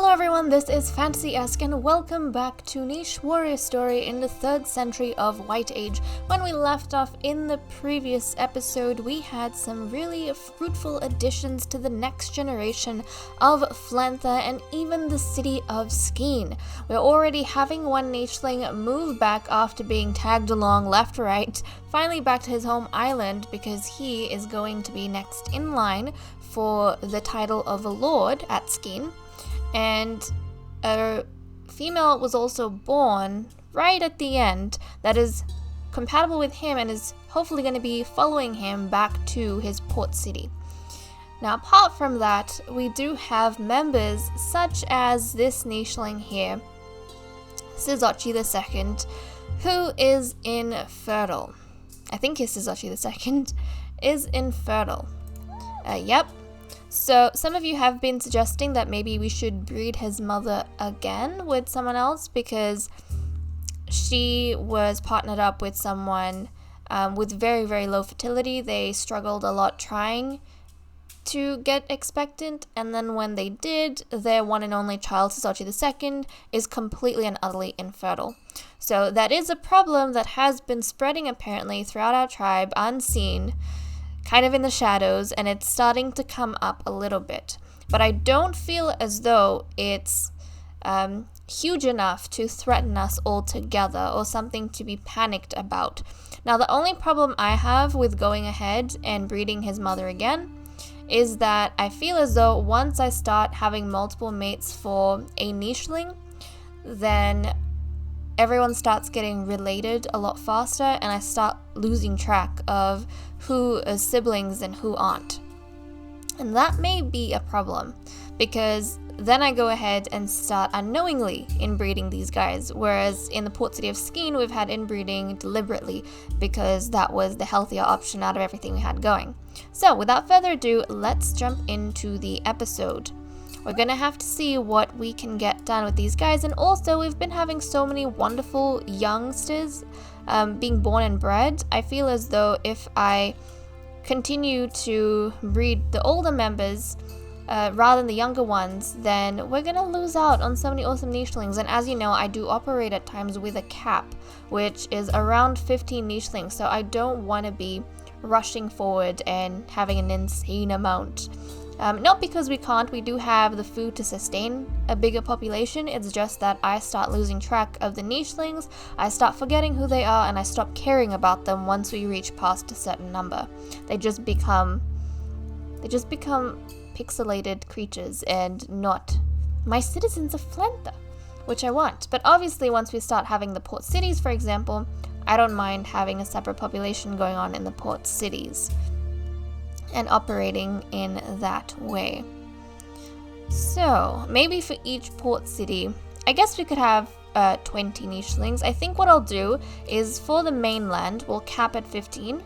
Hello everyone, this is Fantasy-esque and welcome back to Niche Warrior Story in the 3rd century of White Age. When we left off in the previous episode, we had some really fruitful additions to the next generation of Flantha and even the city of Skeen. We're already having one nicheling move back after being tagged along left to right, finally back to his home island because he is going to be next in line for the title of a lord at Skeen. And a female was also born right at the end that is compatible with him and is hopefully going to be following him back to his port city. Now, apart from that, we do have members such as this nicheling here, Sizochi II, who is infertile. I think he's Sizochi II, is infertile. Yep. So some of you have been suggesting that maybe we should breed his mother again with someone else because she was partnered up with someone with very, very low fertility. They struggled a lot trying to get expectant, and then when they did, their one and only child, Sizochi II, is completely and utterly infertile. So that is a problem that has been spreading apparently throughout our tribe unseen, kind of in the shadows, and it's starting to come up a little bit. But I don't feel as though it's huge enough to threaten us altogether or something to be panicked about. Now, the only problem I have with going ahead and breeding his mother again is that I feel as though once I start having multiple mates for a nicheling, then everyone starts getting related a lot faster and I start losing track of who is siblings and who aren't. And that may be a problem because then I go ahead and start unknowingly inbreeding these guys, whereas in the port city of Skeen we've had inbreeding deliberately because that was the healthier option out of everything we had going. So without further ado, let's jump into the episode. We're gonna have to see what we can get done with these guys, and also we've been having so many wonderful youngsters being born and bred. I feel as though if I continue to breed the older members rather than the younger ones, then we're gonna lose out on so many awesome nichelings. And as you know, I do operate at times with a cap, which is around 15 nichelings, so I don't want to be rushing forward and having an insane amount. Not because we can't, we do have the food to sustain a bigger population, it's just that I start losing track of the nichelings, I start forgetting who they are, and I stop caring about them once we reach past a certain number. They just become pixelated creatures and not my citizens of Flantha, which I want. But obviously once we start having the port cities, for example, I don't mind having a separate population going on in the port cities and operating in that way. So maybe for each port city, I guess we could have 20 nichelings. I think what I'll do is for the mainland, we'll cap at 15.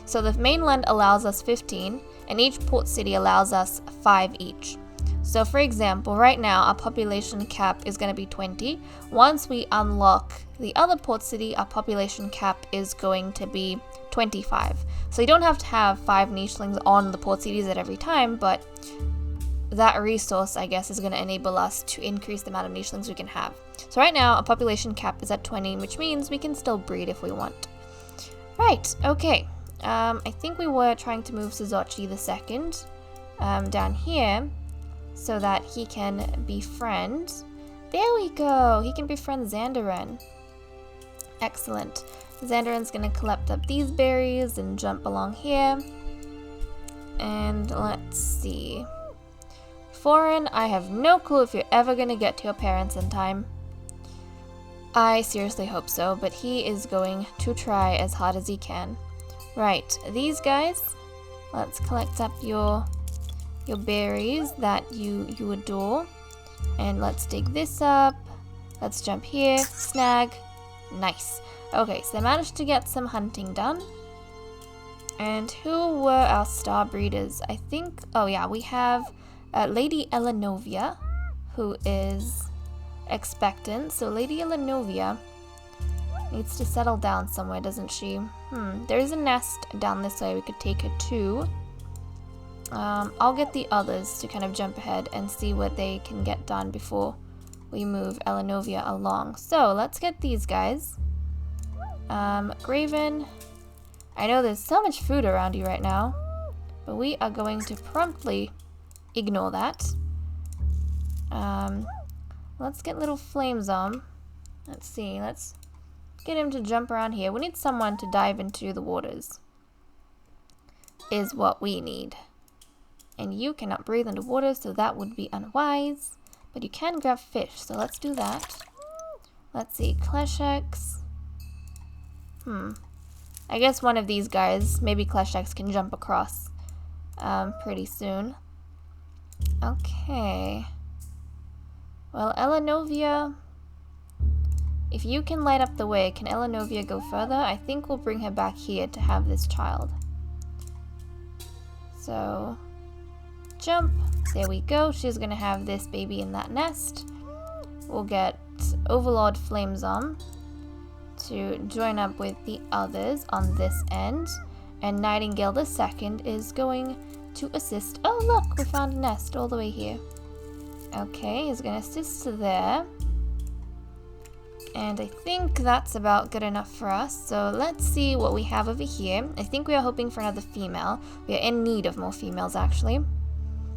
So the mainland allows us 15, and each port city allows us 5 each. So for example, right now our population cap is going to be 20. Once we unlock the other port city, our population cap is going to be 25. So you don't have to have 5 nichelings on the port cities at every time, but that resource, I guess, is going to enable us to increase the amount of nichelings we can have. So right now, our population cap is at 20, which means we can still breed if we want. Right, okay. I think we were trying to move Sizochi II down here so that he can befriend. There we go. He can befriend Xandarin. Excellent. Xandarin's gonna collect up these berries and jump along here. And let's see. Oren, I have no clue if you're ever gonna get to your parents in time. I seriously hope so, but he is going to try as hard as he can. Right, these guys, let's collect up your berries that you adore. And let's dig this up. Let's jump here, snag. Nice. Okay, so I managed to get some hunting done. And who were our star breeders? I think, oh yeah, we have Lady Elenovia, who is expectant. So Lady Elenovia needs to settle down somewhere, doesn't she? There's a nest down this way we could take her to. I'll get the others to kind of jump ahead and see what they can get done before we move Elenovia along. So let's get these guys. Graven, I know there's so much food around you right now, but we are going to promptly ignore that. Let's get little Flames on. Let's see, let's get him to jump around here. We need someone to dive into the waters, is what we need. And you cannot breathe underwater, so that would be unwise. But you can grab fish, so let's do that. Let's see, Klesheks. I guess one of these guys, maybe Klesheks, can jump across pretty soon. Okay. Well, Elenovia, if you can light up the way, can Elenovia go further? I think we'll bring her back here to have this child. So, jump. There we go. She's going to have this baby in that nest. We'll get Overlord Flamesome to join up with the others on this end. And Nightingale the second is going to assist. Oh, look, we found a nest all the way here. Okay, he's going to assist there. And I think that's about good enough for us. So let's see what we have over here. I think we are hoping for another female. We are in need of more females, actually.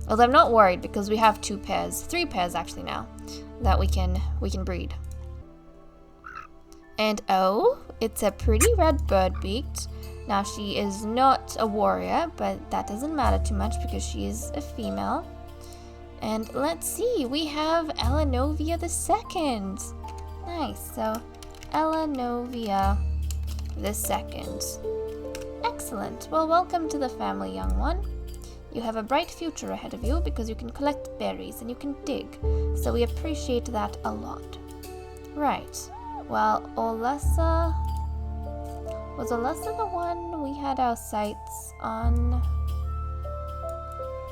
Although I'm not worried because we have 2 pairs, 3 pairs actually now, that we can breed. And oh, it's a pretty red bird-beaked. Now she is not a warrior, but that doesn't matter too much because she is a female. And let's see, we have Elenovia the second. Nice, so Elenovia the second. Excellent. Well, welcome to the family, young one. You have a bright future ahead of you because you can collect berries and you can dig. So we appreciate that a lot. Right. Well, Olessa... Was Olessa the one we had our sights on?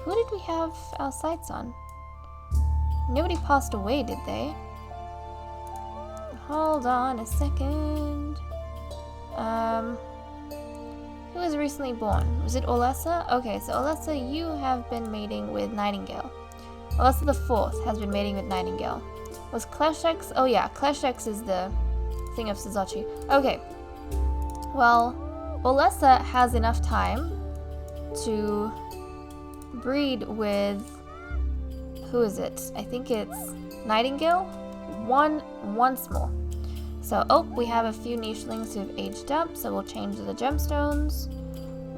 Who did we have our sights on? Nobody passed away, did they? Hold on a second. Who was recently born? Was it Olessa? Okay, so Olessa, you have been mating with Nightingale. Olessa the fourth has been mating with Nightingale. Was Klesheks? Oh yeah, Klesheks is the thing of Suzachi. Okay. Well, Olessa has enough time to breed with... Who is it? I think it's Nightingale? Once more. So, oh, we have a few nichelings who have aged up, so we'll change the gemstones.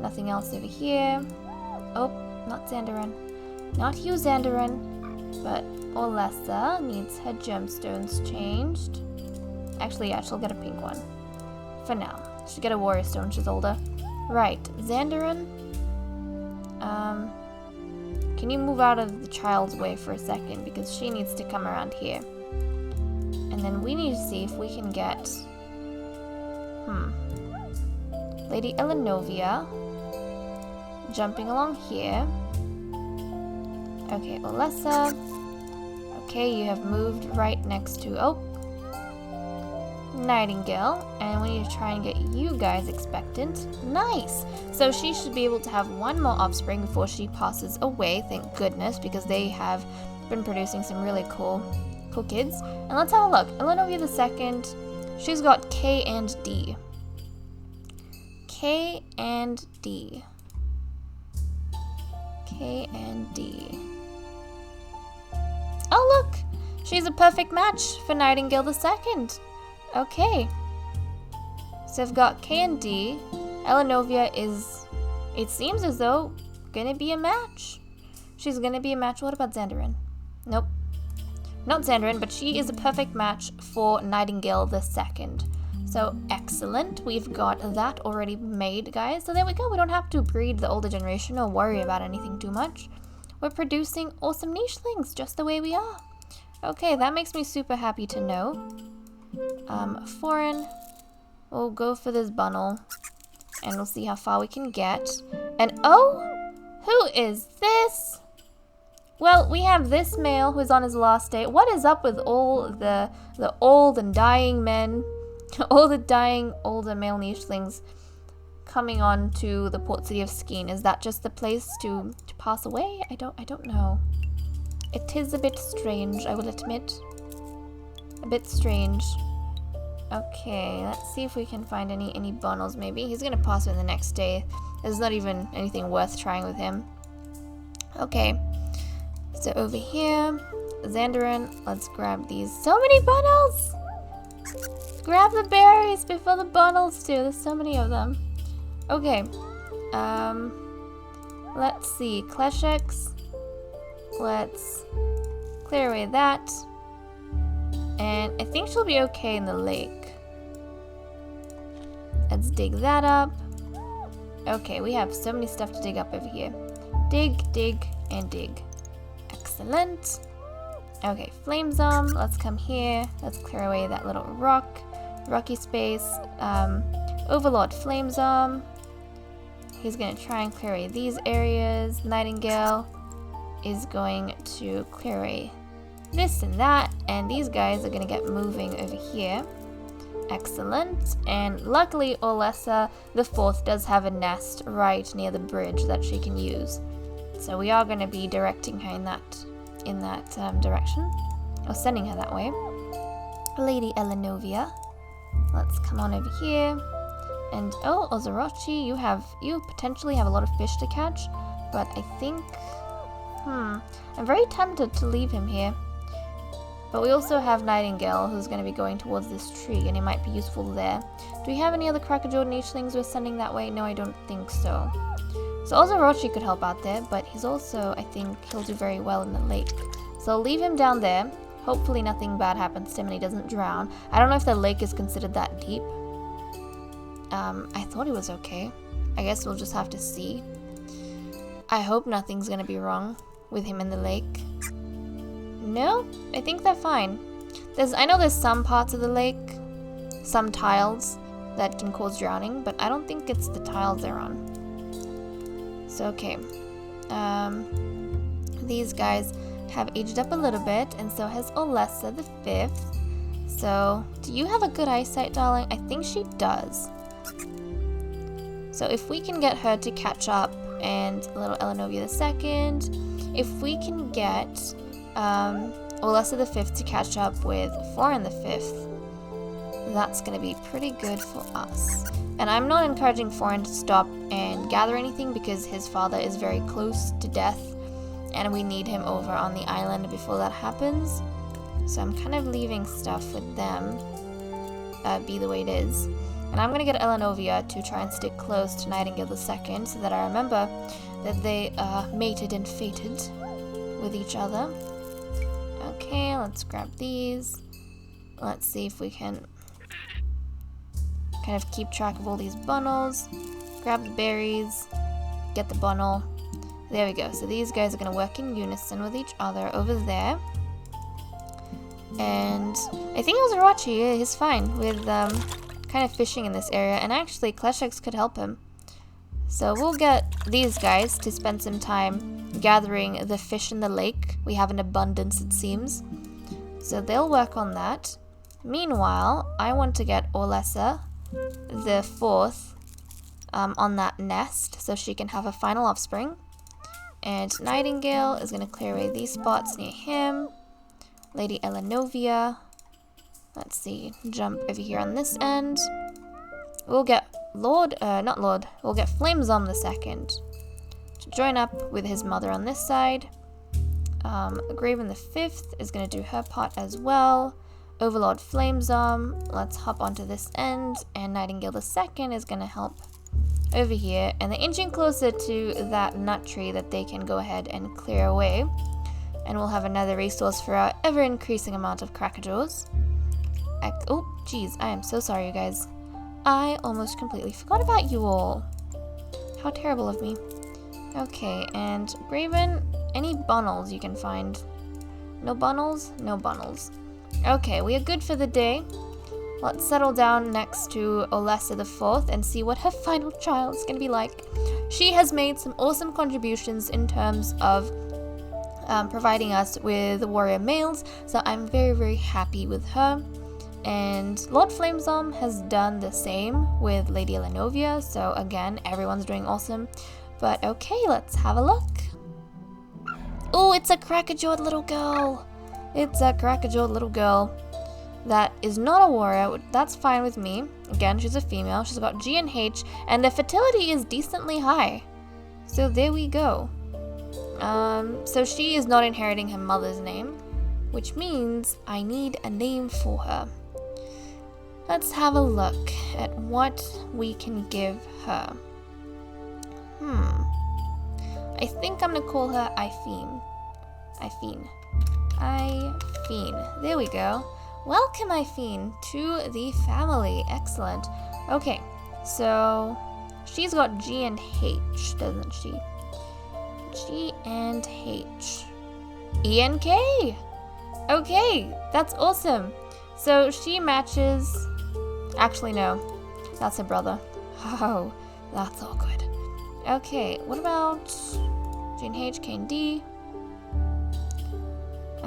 Nothing else over here. Oh, not Xandarin. Not you, Xandarin. But Olessa needs her gemstones changed. Actually, yeah, she'll get a pink one. For now. She'll get a warrior stone, she's older. Right, Xandarin. Can you move out of the child's way for a second? Because she needs to come around here. And then we need to see if we can get... Lady Elenovia. Jumping along here. Okay, Olessa. Okay, you have moved right next to... Oh! Nightingale. And we need to try and get you guys expectant. Nice! So she should be able to have one more offspring before she passes away, thank goodness, because they have been producing some really cool kids. And let's have a look. Elenovia the second, she's got K and D. K and D. K and D. Oh look! She's a perfect match for Nightingale the second. Okay. So I've got K and D. Elenovia is, it seems as though, gonna be a match. She's gonna be a match. What about Xandarin? Nope. Not Xandarin, but she is a perfect match for Nightingale the second. So, excellent. We've got that already made, guys. So there we go. We don't have to breed the older generation or worry about anything too much. We're producing awesome nichelings just the way we are. Okay, that makes me super happy to know. Foreign. We'll go for this bundle. And we'll see how far we can get. And oh! Who is this? Well, we have this male who's on his last day. What is up with all the old and dying men? All the dying older male nichelings. coming on to the port city of Skeen? Is that just the place to pass away? I don't know. It is a bit strange, I will admit. A bit strange. Okay, let's see if we can find any bundles maybe. He's gonna pass in the next day. There's not even anything worth trying with him. Okay. So over here, Xandarin, let's grab these. So many bundles! Grab the berries before the bundles too. There's so many of them. Okay. Let's see. Klesheks. Let's clear away that. And I think she'll be okay in the lake. Let's dig that up. Okay, we have so many stuff to dig up over here. Dig, dig, and dig. Excellent. Okay, flame zom. Let's come here. Let's clear away that little rocky space. Overlord flame zom. He's gonna try and clear away these areas. Nightingale is going to clear away this and that, and these guys are gonna get moving over here. Excellent. And luckily Olesa the Fourth does have a nest right near the bridge that she can use, so we are going to be directing her in that direction, or sending her that way. Lady Elenovia, let's come on over here. And oh, Ozorochi, you potentially have a lot of fish to catch, but I think I'm very tempted to leave him here. But we also have Nightingale, who's going to be going towards this tree, and it might be useful there. Do we have any other Crackerjaw Nichelings we're sending that way? No, I don't think so. So Ozorochi could help out there, but he's also, I think, he'll do very well in the lake. So I'll leave him down there. Hopefully nothing bad happens to him and he doesn't drown. I don't know if the lake is considered that deep. I thought it was okay. I guess we'll just have to see. I hope nothing's going to be wrong with him in the lake. No, I think they're fine. I know there's some parts of the lake, some tiles that can cause drowning, but I don't think it's the tiles they're on. So okay, these guys have aged up a little bit, and so has Olesa the Fifth. So, do you have a good eyesight, darling? I think she does. So if we can get her to catch up, and little Elenovia the Second, if we can get Olesa the Fifth to catch up with Oren the Fifth, that's going to be pretty good for us. And I'm not encouraging Oren to stop and gather anything because his father is very close to death and we need him over on the island before that happens. So I'm kind of leaving stuff with them, be the way it is. And I'm going to get Elenovia to try and stick close to Nightingale the Second so that I remember that they mated and fated with each other. Okay, let's grab these. Let's see if we can kind of keep track of all these bundles. Grab the berries, get the bundle. There we go. So these guys are going to work in unison with each other over there. And I think Ozorochi is fine with kind of fishing in this area. And actually, Klesheks could help him. So we'll get these guys to spend some time gathering the fish in the lake. We have an abundance, it seems. So they'll work on that. Meanwhile, I want to get Olesa the Fourth on that nest so she can have a final offspring. And Nightingale is going to clear away these spots near him. Lady Elenovia, let's see, jump over here on this end. We'll get we'll get Flamezom the Second to join up with his mother on this side. Graven the Fifth is going to do her part as well. Overlord Flamezom, let's hop onto this end, and Nightingale the Second is going to help over here, and they're inching closer to that nut tree that they can go ahead and clear away, and we'll have another resource for our ever-increasing amount of crackerjaws. Oh, geez, I am so sorry, you guys. I almost completely forgot about you all. How terrible of me. Okay, and Graven, any bundles you can find? No bundles? No bundles. Okay, we are good for the day. Let's settle down next to Olesa the Fourth and see what her final child's gonna be like. She has made some awesome contributions in terms of providing us with warrior males, so I'm very, very happy with her. And Lord Flamesarm has done the same with Lady Elenovia, so again, everyone's doing awesome. But okay, let's have a look. Oh, it's a cracker-jawed little girl. It's a cracker-jawed little girl that is not a warrior. That's fine with me. Again, she's a female. She's got G and H, and the fertility is decently high. So there we go. So she is not inheriting her mother's name, which means I need a name for her. Let's have a look at what we can give her. I think I'm gonna call her Ifine. Ifine. There we go. Welcome, Ifine, to the family. Excellent. Okay, so she's got G and H, doesn't she? G and H. E and K. Okay, that's awesome. So she matches... Actually, no. That's her brother. Oh, that's all good. Okay, what about G and H, K and D?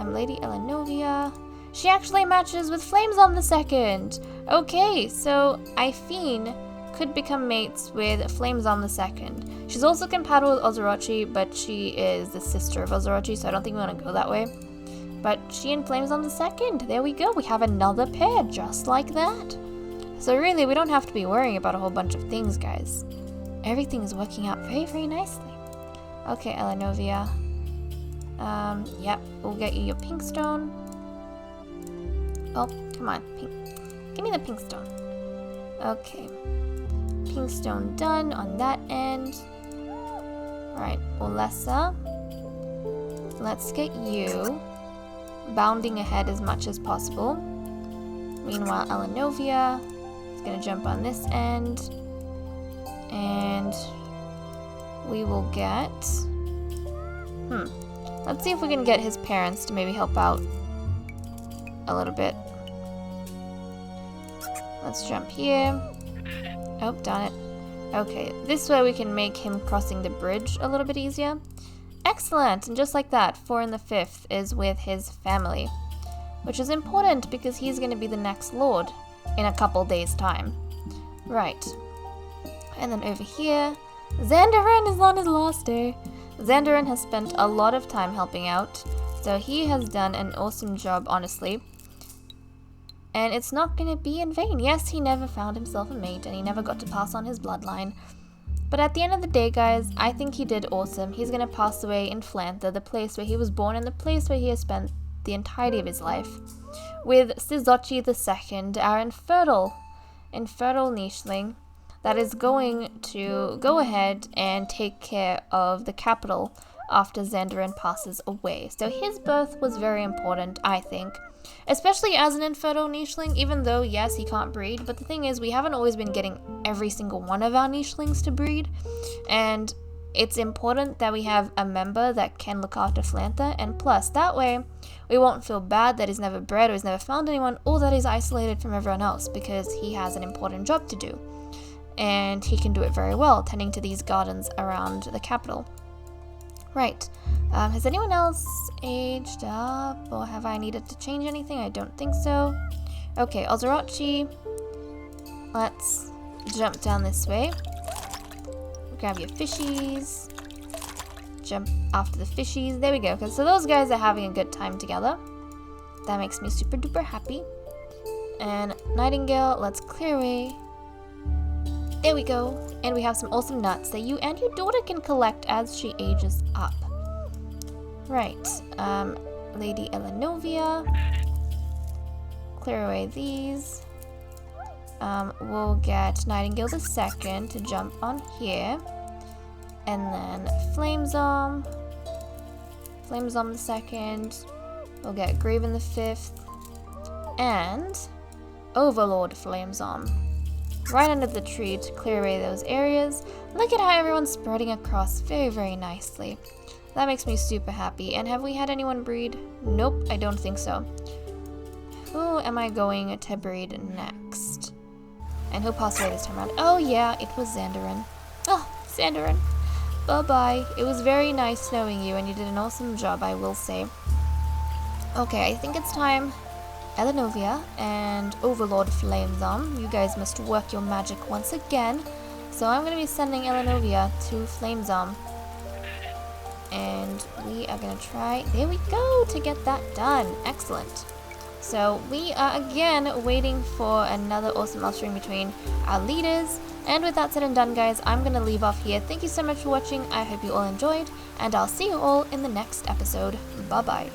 Lady Elenovia. She actually matches with Flamesarm II. Okay, so Ifine could become mates with Flamesarm II. She's also compatible with Ozorochi, but she is the sister of Ozorochi, so I don't think we want to go that way. But she and Flamesarm II, there we go. We have another pair, just like that. So really, we don't have to be worrying about a whole bunch of things, guys. Everything is working out very, very nicely. Okay, Elenovia. Yep, we'll get you your pink stone. Oh, come on, pink. Give me the pink stone. Okay. Pink stone done on that end. Alright, Olessa. Let's get you bounding ahead as much as possible. Meanwhile, Elenovia is going to jump on this end. And we will get... Let's see if we can get his parents to maybe help out a little bit. Let's jump here. Oh, darn it. Okay, this way we can make him crossing the bridge a little bit easier. Excellent! And just like that, 4 and the 5th is with his family. Which is important because he's going to be the next lord in a couple days' time. Right. And then over here, Xandarin is on his last day. Xandarin has spent a lot of time helping out, so he has done an awesome job, honestly. And it's not going to be in vain. Yes, he never found himself a mate, and he never got to pass on his bloodline. But at the end of the day, guys, I think he did awesome. He's going to pass away in Flantha, the place where he was born and the place where he has spent the entirety of his life, with Sizochi II, our infertile nicheling, that is going to go ahead and take care of the capital after Xandarin passes away. So his birth was very important, I think, especially as an infertile nicheling, even though, yes, he can't breed, but the thing is, we haven't always been getting every single one of our nichelings to breed, and it's important that we have a member that can look after Flantha, and plus, that way, we won't feel bad that he's never bred or he's never found anyone, or that he's isolated from everyone else, because he has an important job to do. And he can do it very well, tending to these gardens around the capital. Right. Has anyone else aged up, or have I needed to change anything? I don't think so. Okay, Ozorochi. Let's jump down this way. Grab your fishies. Jump after the fishies. There we go. So those guys are having a good time together. That makes me super duper happy. And Nightingale, let's clear away. There we go. And we have some awesome nuts that you and your daughter can collect as she ages up. Right. Lady Elenovia. Clear away these. We'll get Nightingale II to jump on here. And then Flamesarm II. We'll get Graven V. And Overlord Flamesarm. Right under the tree to clear away those areas. Look at how everyone's spreading across very, very nicely. That makes me super happy. And have we had anyone breed? Nope, I don't think so. Who am I going to breed next? And who passed away this time around? Oh yeah, it was Xandarin. Oh, Xandarin. Bye-bye. It was very nice knowing you, and you did an awesome job, I will say. Okay, I think it's time Elenovia and Overlord Flamezom. You guys must work your magic once again. So I'm going to be sending Elenovia to Flamezom. And we are going to try, there we go, to get that done. Excellent. So we are again waiting for another awesome love stream between our leaders. And with that said and done, guys, I'm going to leave off here. Thank you so much for watching. I hope you all enjoyed, and I'll see you all in the next episode. Bye-bye.